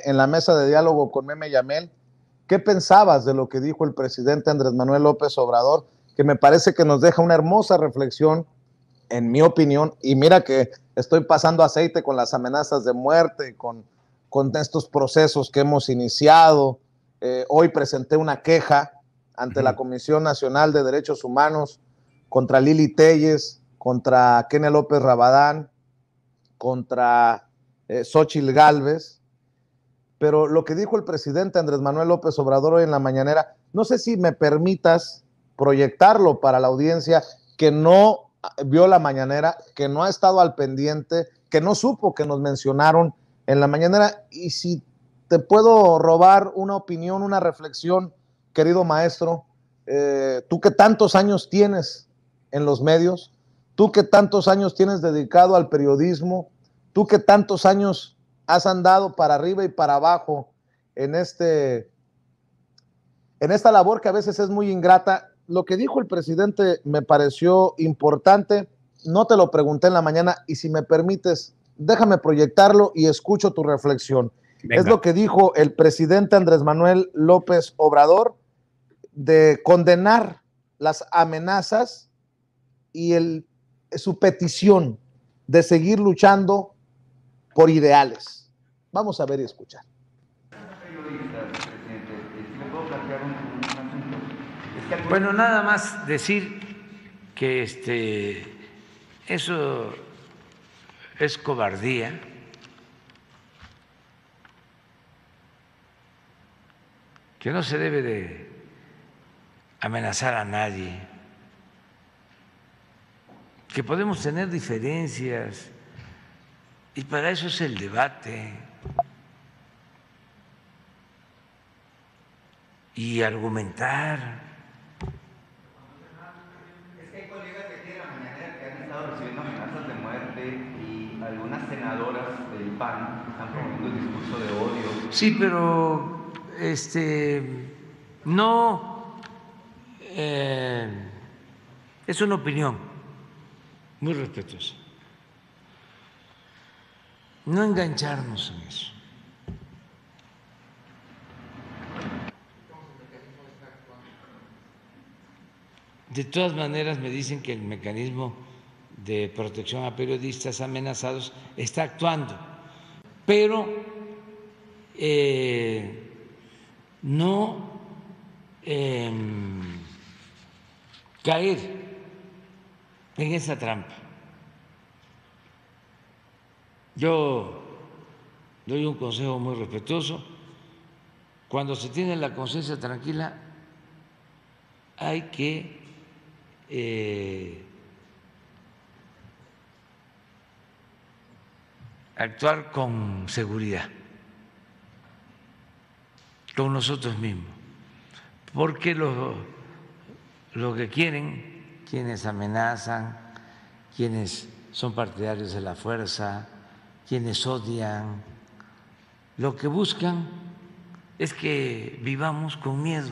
en la mesa de diálogo con Meme Yamel, ¿qué pensabas de lo que dijo el presidente Andrés Manuel López Obrador? Que me parece que nos deja una hermosa reflexión, en mi opinión, y mira que estoy pasando aceite con las amenazas de muerte, con estos procesos que hemos iniciado. Hoy presenté una queja ante la Comisión Nacional de Derechos Humanos contra Lili Téllez, contra Kenia López Rabadán, contra Xóchitl Gálvez, pero lo que dijo el presidente Andrés Manuel López Obrador hoy en la mañanera, no sé si me permitas proyectarlo para la audiencia que no vio la mañanera, que no ha estado al pendiente, que no supo que nos mencionaron en la mañanera, y si te puedo robar una opinión, una reflexión, querido maestro, tú que tantos años tienes en los medios, tú que tantos años tienes dedicado al periodismo, tú que tantos años has andado para arriba y para abajo en esta labor que a veces es muy ingrata. Lo que dijo el presidente me pareció importante, no te lo pregunté en la mañana y si me permites, déjame proyectarlo y escucho tu reflexión. Venga. Es lo que dijo el presidente Andrés Manuel López Obrador de condenar las amenazas y su petición de seguir luchando por ideales. Vamos a ver y escuchar. Bueno, nada más decir que eso es cobardía. Que no se debe de amenazar a nadie, que podemos tener diferencias y para eso es el debate y argumentar. Es que hay colegas de aquí de la mañanera que han estado recibiendo amenazas de muerte y algunas senadoras del PAN están promoviendo el discurso de odio. Sí, pero no es una opinión muy respetuosa. No engancharnos en eso. De todas maneras me dicen que el mecanismo de protección a periodistas amenazados está actuando, pero no caer en esa trampa. Yo doy un consejo muy respetuoso. Cuando se tiene la conciencia tranquila, hay que actuar con seguridad, con nosotros mismos, porque lo que quieren, quienes amenazan, quienes son partidarios de la fuerza, quienes odian, lo que buscan es que vivamos con miedo.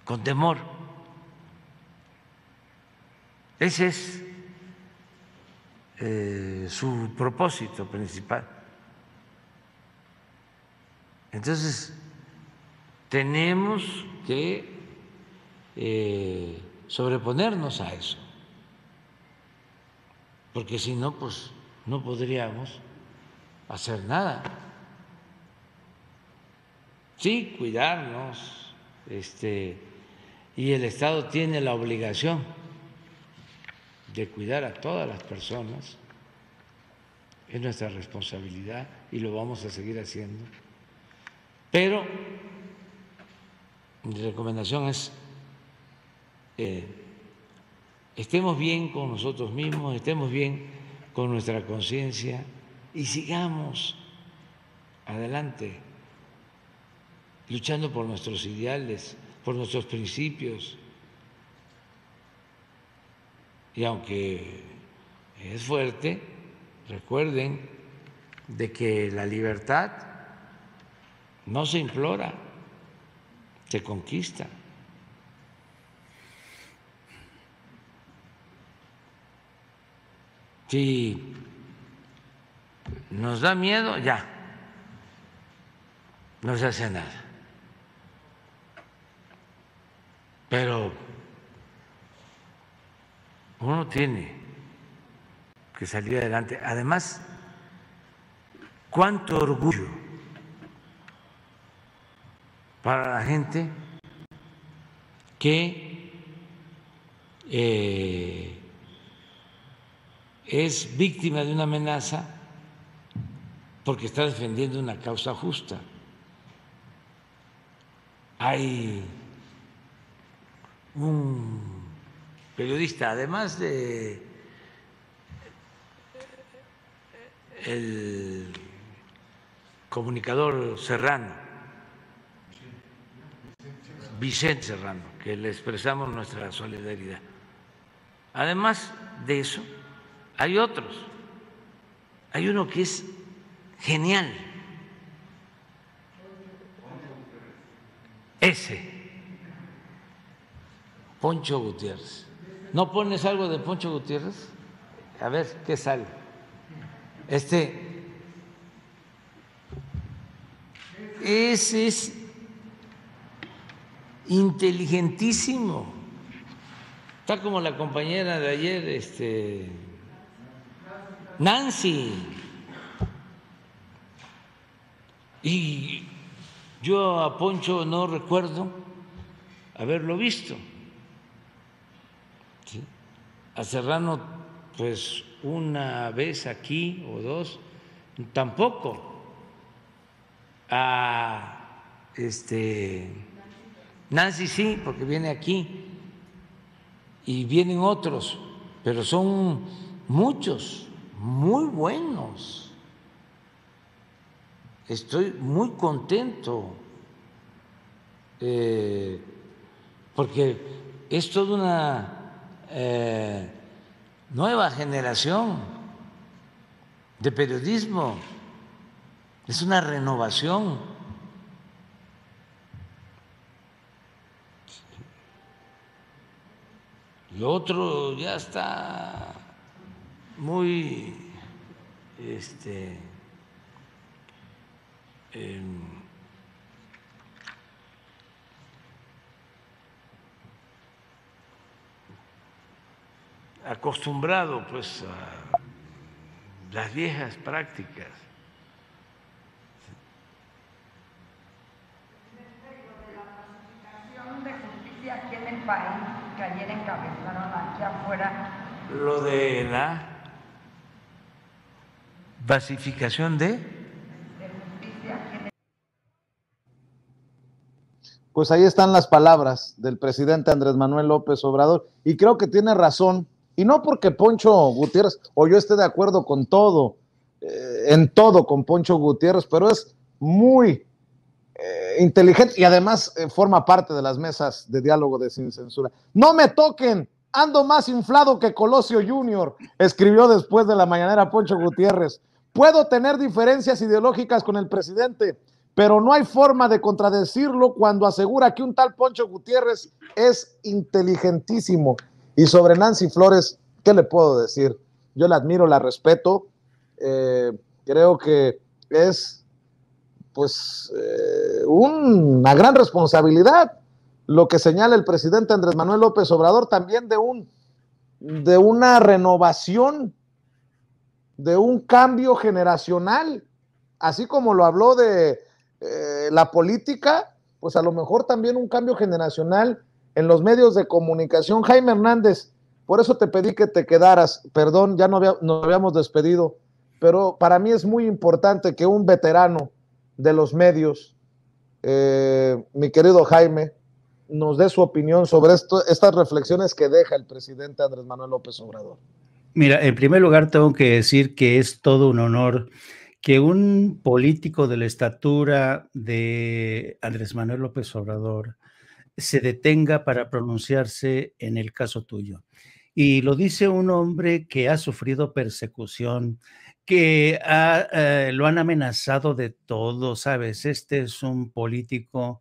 Con temor. Ese es su propósito principal. Entonces, tenemos que sobreponernos a eso, porque si no, pues no podríamos hacer nada. Sí, cuidarnos, y el Estado tiene la obligación de cuidar a todas las personas, es nuestra responsabilidad y lo vamos a seguir haciendo. Pero mi recomendación es estemos bien con nosotros mismos, estemos bien con nuestra conciencia y sigamos adelante, luchando por nuestros ideales, por nuestros principios. Y aunque es fuerte, recuerden de que la libertad no se implora, se conquista. Si nos da miedo, ya, no se hace nada. Pero uno tiene que salir adelante. Además, cuánto orgullo para la gente que es víctima de una amenaza porque está defendiendo una causa justa. Hay un periodista, además de el comunicador Serrano, Vicente Serrano, que le expresamos nuestra solidaridad. Además de eso, hay otros. Hay uno que es genial. Ese, Poncho Gutiérrez. ¿No pones algo de Poncho Gutiérrez? A ver qué sale. Ese es inteligentísimo. Está como la compañera de ayer, Nancy. Y yo a Poncho no recuerdo haberlo visto. ¿Sí? A Serrano, pues una vez aquí o dos, tampoco. A Nancy sí, porque viene aquí y vienen otros, pero son muchos, muy buenos. Estoy muy contento porque es toda una nueva generación de periodismo, es una renovación. Lo otro ya está muy acostumbrado pues a las viejas prácticas. De justicia aquí en el país que ayer encabezaron aquí afuera. Lo de la basificación de justicia aquí en el... Pues ahí están las palabras del presidente Andrés Manuel López Obrador, y creo que tiene razón, y no porque Poncho Gutiérrez o yo esté de acuerdo con todo, en todo con Poncho Gutiérrez, pero es muy inteligente y además forma parte de las mesas de diálogo de Sin Censura. No me toquen, ando más inflado que Colosio Junior, escribió después de la mañanera Poncho Gutiérrez. Puedo tener diferencias ideológicas con el presidente, pero no hay forma de contradecirlo cuando asegura que un tal Poncho Gutiérrez es inteligentísimo. Y sobre Nancy Flores, ¿qué le puedo decir? Yo la admiro, la respeto, creo que es pues una gran responsabilidad lo que señala el presidente Andrés Manuel López Obrador, también de una renovación, de un cambio generacional, así como lo habló de la política, pues a lo mejor también un cambio generacional en los medios de comunicación. Jaime Hernández, por eso te pedí que te quedaras, perdón, ya nos habíamos despedido, pero para mí es muy importante que un veterano de los medios, mi querido Jaime, nos dé su opinión sobre estas reflexiones que deja el presidente Andrés Manuel López Obrador. Mira, en primer lugar tengo que decir que es todo un honor que un político de la estatura de Andrés Manuel López Obrador se detenga para pronunciarse en el caso tuyo. Y lo dice un hombre que ha sufrido persecución, que lo han amenazado de todo, ¿sabes? Este es un político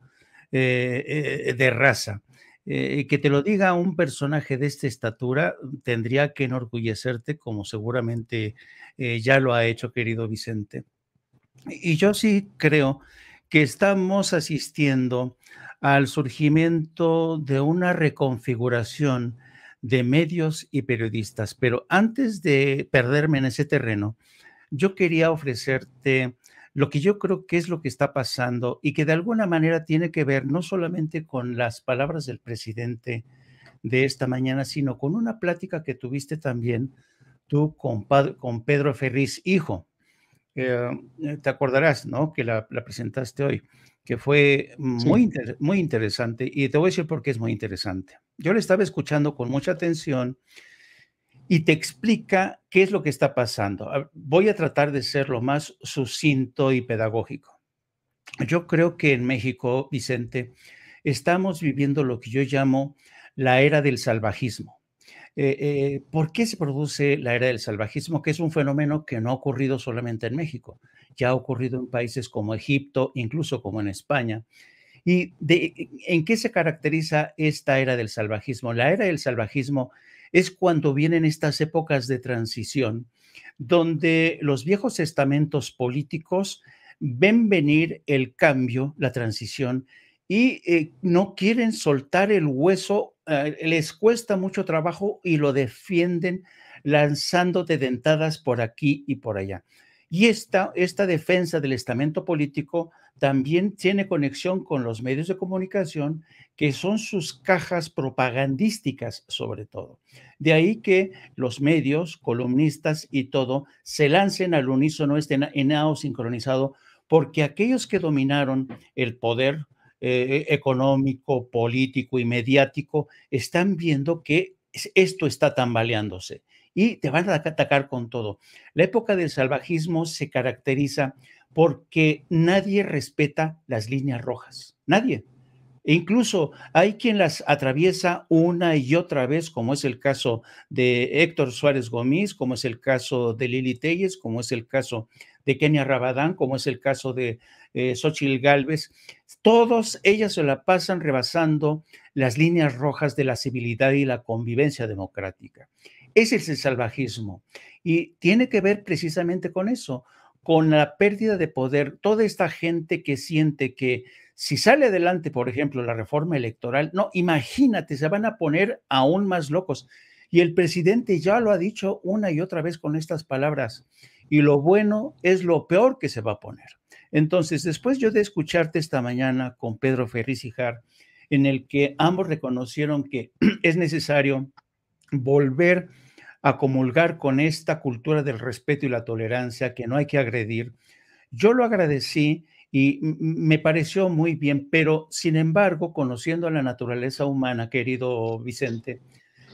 de raza. Que te lo diga un personaje de esta estatura tendría que enorgullecerte, como seguramente ya lo ha hecho, querido Vicente. Y yo sí creo que estamos asistiendo al surgimiento de una reconfiguración de medios y periodistas. Pero antes de perderme en ese terreno, yo quería ofrecerte lo que yo creo que es lo que está pasando y que de alguna manera tiene que ver no solamente con las palabras del presidente de esta mañana, sino con una plática que tuviste también tú con Pedro Ferriz, hijo. Eh, Te acordarás, ¿no? Que la presentaste hoy, que fue Sí. muy interesante, y te voy a decir por qué es muy interesante. Yo le estaba escuchando con mucha atención y te explica qué es lo que está pasando. Voy a tratar de ser lo más sucinto y pedagógico. Yo creo que en México, Vicente, estamos viviendo lo que yo llamo la era del salvajismo. ¿Por qué se produce la era del salvajismo? Que es un fenómeno que no ha ocurrido solamente en México, ya ha ocurrido en países como Egipto, incluso como en España. ¿En qué se caracteriza esta era del salvajismo? La era del salvajismo es cuando vienen estas épocas de transición, donde los viejos estamentos políticos ven venir el cambio, la transición, y no quieren soltar el hueso, les cuesta mucho trabajo y lo defienden lanzándote dentadas por aquí y por allá. Y esta defensa del estamento político también tiene conexión con los medios de comunicación, que son sus cajas propagandísticas sobre todo. De ahí que los medios, columnistas y todo, se lancen al unísono, estén en sincronizado, porque aquellos que dominaron el poder económico, político y mediático están viendo que esto está tambaleándose y te van a atacar con todo. La época del salvajismo se caracteriza porque nadie respeta las líneas rojas, nadie. E incluso hay quien las atraviesa una y otra vez, como es el caso de Héctor Suárez Gómez, como es el caso de Lili Telles, como es el caso de Kenia Rabadán, como es el caso de Xóchitl Gálvez. Todos ellas se la pasan rebasando las líneas rojas de la civilidad y la convivencia democrática. Ese es el salvajismo y tiene que ver precisamente con eso, con la pérdida de poder. Toda esta gente que siente que si sale adelante, por ejemplo, la reforma electoral, no, imagínate, se van a poner aún más locos. Y el presidente ya lo ha dicho una y otra vez con estas palabras. Y lo bueno es lo peor que se va a poner. Entonces, después yo de escucharte esta mañana con Pedro Ferriz y Jar, en el que ambos reconocieron que es necesario volver a comulgar con esta cultura del respeto y la tolerancia, que no hay que agredir, yo lo agradecí y me pareció muy bien, pero sin embargo, conociendo la naturaleza humana, querido Vicente,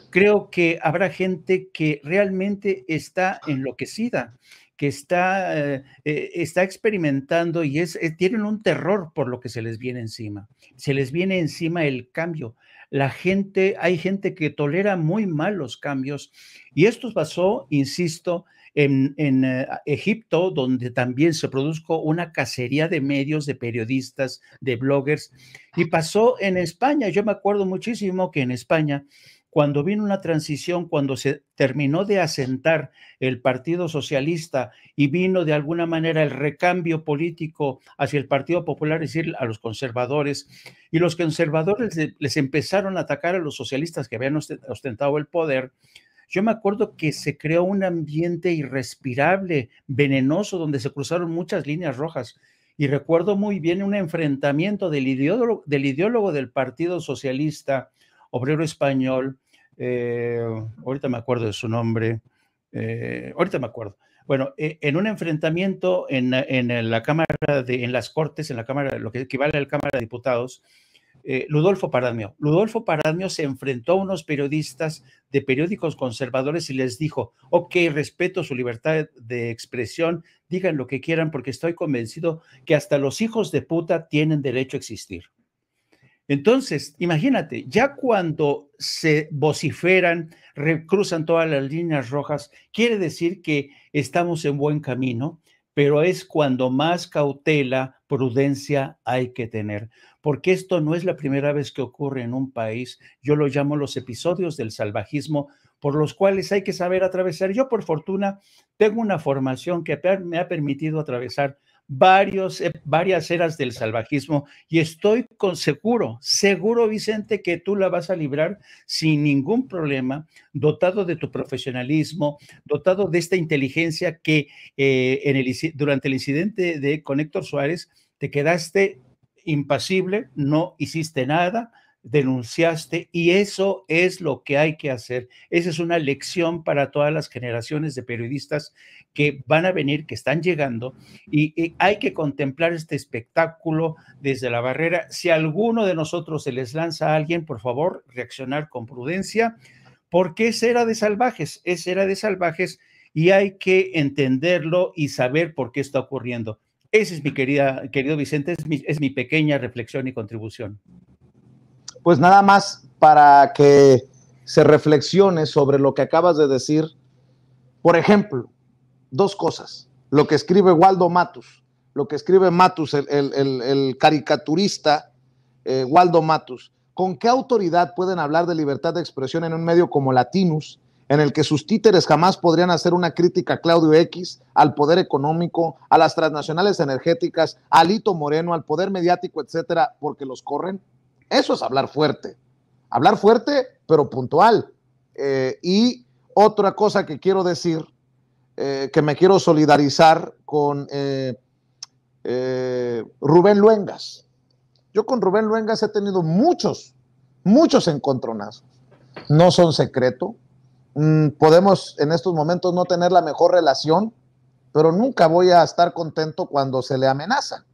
creo que habrá gente que realmente está enloquecida, que está experimentando y tienen un terror por lo que se les viene encima. Se les viene encima el cambio. Hay gente que tolera muy mal los cambios y esto pasó, insisto, en Egipto, donde también se produjo una cacería de medios, de periodistas, de bloggers, y pasó en España. Yo me acuerdo muchísimo que en España, cuando vino una transición, cuando se terminó de asentar el Partido Socialista y vino de alguna manera el recambio político hacia el Partido Popular, es decir, a los conservadores, y los conservadores les empezaron a atacar a los socialistas que habían ostentado el poder. Yo me acuerdo que se creó un ambiente irrespirable, venenoso, donde se cruzaron muchas líneas rojas. Y recuerdo muy bien un enfrentamiento del ideólogo del Partido Socialista Obrero Español, ahorita me acuerdo de su nombre, ahorita me acuerdo. Bueno, en un enfrentamiento en la Cámara, en las Cortes, en la Cámara, lo que equivale a la Cámara de Diputados, Ludolfo Paradmio. Ludolfo Paradmio se enfrentó a unos periodistas de periódicos conservadores y les dijo: ok, respeto su libertad de expresión, digan lo que quieran porque estoy convencido que hasta los hijos de puta tienen derecho a existir. Entonces, imagínate, ya cuando se vociferan, cruzan todas las líneas rojas, quiere decir que estamos en buen camino, pero es cuando más cautela, prudencia hay que tener, porque esto no es la primera vez que ocurre en un país. Yo lo llamo los episodios del salvajismo, por los cuales hay que saber atravesar. Yo, por fortuna, tengo una formación que me ha permitido atravesar varias eras del salvajismo y estoy seguro, Vicente, que tú la vas a librar sin ningún problema, dotado de tu profesionalismo, dotado de esta inteligencia que durante el incidente con Héctor Suárez te quedaste impasible, no hiciste nada, denunciaste, y eso es lo que hay que hacer. Esa es una lección para todas las generaciones de periodistas que van a venir, que están llegando, y hay que contemplar este espectáculo desde la barrera. Si a alguno de nosotros se les lanza a alguien, por favor, reaccionar con prudencia, porque es era de salvajes, y hay que entenderlo y saber por qué está ocurriendo. Ese es querido Vicente, es mi pequeña reflexión y contribución. Pues nada más para que se reflexione sobre lo que acabas de decir. Por ejemplo, dos cosas. Lo que escribe Waldo Matus, el caricaturista Waldo Matus. ¿Con qué autoridad pueden hablar de libertad de expresión en un medio como Latinus, en el que sus títeres jamás podrían hacer una crítica a Claudio X, al poder económico, a las transnacionales energéticas, a Alito Moreno, al poder mediático, etcétera, porque los corren? Eso es hablar fuerte, pero puntual. Y otra cosa que quiero decir, que me quiero solidarizar con Rubén Luengas. Yo con Rubén Luengas he tenido muchos encontronazos. No son secreto. Podemos en estos momentos no tener la mejor relación, pero nunca voy a estar contento cuando se le amenaza.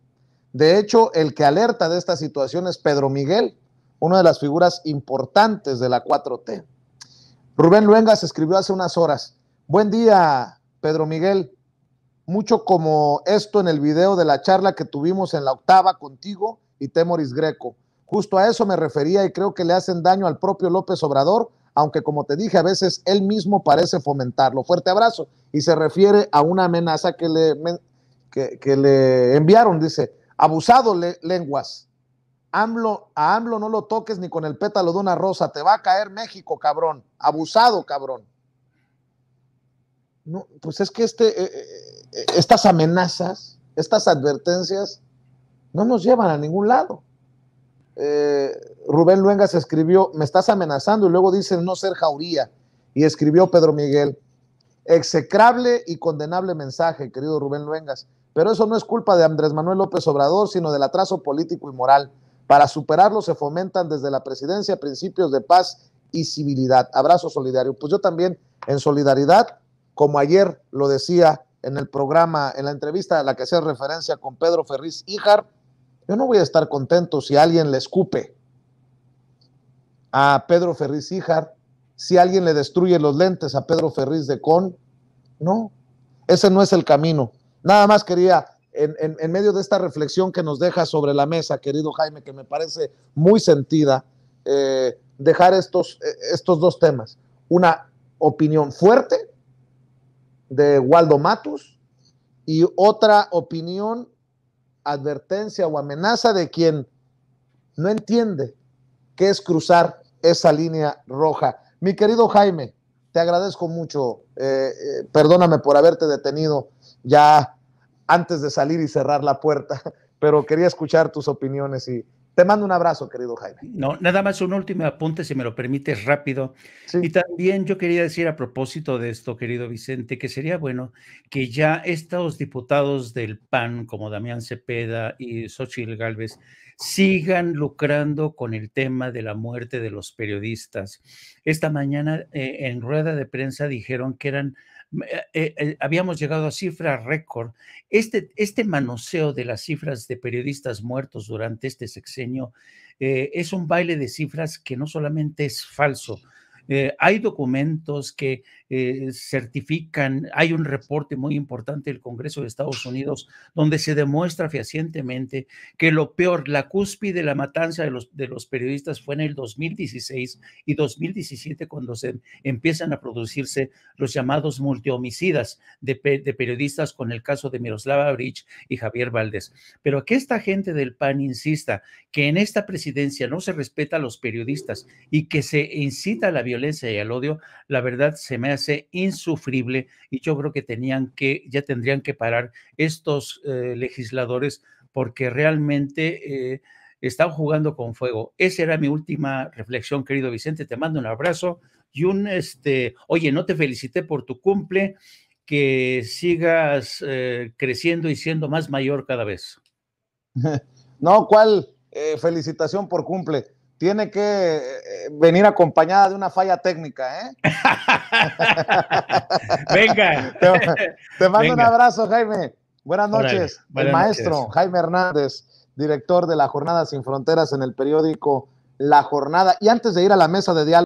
De hecho, el que alerta de esta situación es Pedro Miguel, una de las figuras importantes de la 4T. Rubén Luengas escribió hace unas horas: buen día, Pedro Miguel. Mucho como esto en el video de la charla que tuvimos en la octava contigo y Temoris Greco. Justo a eso me refería, y creo que le hacen daño al propio López Obrador, aunque como te dije, a veces él mismo parece fomentarlo. Fuerte abrazo. Y se refiere a una amenaza que le enviaron. Dice: abusado, Lenguas. A AMLO no lo toques ni con el pétalo de una rosa. Te va a caer México, cabrón. Abusado, cabrón. No, pues es que estas amenazas, estas advertencias no nos llevan a ningún lado. Rubén Luengas escribió: me estás amenazando, y luego dice no ser jauría. Y escribió Pedro Miguel: execrable y condenable mensaje, querido Rubén Luengas, pero eso no es culpa de Andrés Manuel López Obrador, sino del atraso político y moral. Para superarlo se fomentan desde la presidencia principios de paz y civilidad. Abrazo solidario. Pues yo también, en solidaridad, como ayer lo decía en el programa, en la entrevista a la que hacía referencia con Pedro Ferriz Híjar, yo no voy a estar contento si alguien le escupe a Pedro Ferriz Híjar, si alguien le destruye los lentes a Pedro Ferriz de Con. No, ese no es el camino. Nada más quería, en medio de esta reflexión que nos deja sobre la mesa, querido Jaime, que me parece muy sentida, dejar estos dos temas. Una opinión fuerte de Waldo Matus y otra opinión, advertencia o amenaza de quien no entiende qué es cruzar esa línea roja. Mi querido Jaime, te agradezco mucho. Perdóname por haberte detenido ya antes de salir y cerrar la puerta, pero quería escuchar tus opiniones y te mando un abrazo, querido Jaime. No, nada más un último apunte, si me lo permites, rápido. Sí. Y también yo quería decir a propósito de esto, querido Vicente, que sería bueno que ya estos diputados del PAN, como Damián Cepeda y Xóchitl Gálvez, sigan lucrando con el tema de la muerte de los periodistas. Esta mañana en rueda de prensa dijeron que habíamos llegado a cifras récord. Este manoseo de las cifras de periodistas muertos durante este sexenio es un baile de cifras que no solamente es falso, Hay documentos que certifican, hay un reporte muy importante del Congreso de Estados Unidos donde se demuestra fehacientemente que lo peor, la cúspide de la matanza de los periodistas fue en el 2016 y 2017 cuando se empiezan a producirse los llamados multihomicidas de periodistas con el caso de Miroslava Breach y Javier Valdés. Pero que esta gente del PAN insista que en esta presidencia no se respeta a los periodistas y que se incita a la violencia y al odio, la verdad se me hace insufrible y yo creo que ya tendrían que parar estos legisladores porque realmente están jugando con fuego. Esa era mi última reflexión, querido Vicente, te mando un abrazo y oye, no te felicité por tu cumple, que sigas creciendo y siendo más mayor cada vez. No, ¿cuál felicitación por cumple? Tiene que venir acompañada de una falla técnica, ¿eh? Venga. Te mando un abrazo, Jaime. Buenas noches. Buenas el maestro noches. Jaime Hernández, director de La Jornada Sin Fronteras en el periódico La Jornada. Y antes de ir a la mesa de diálogo,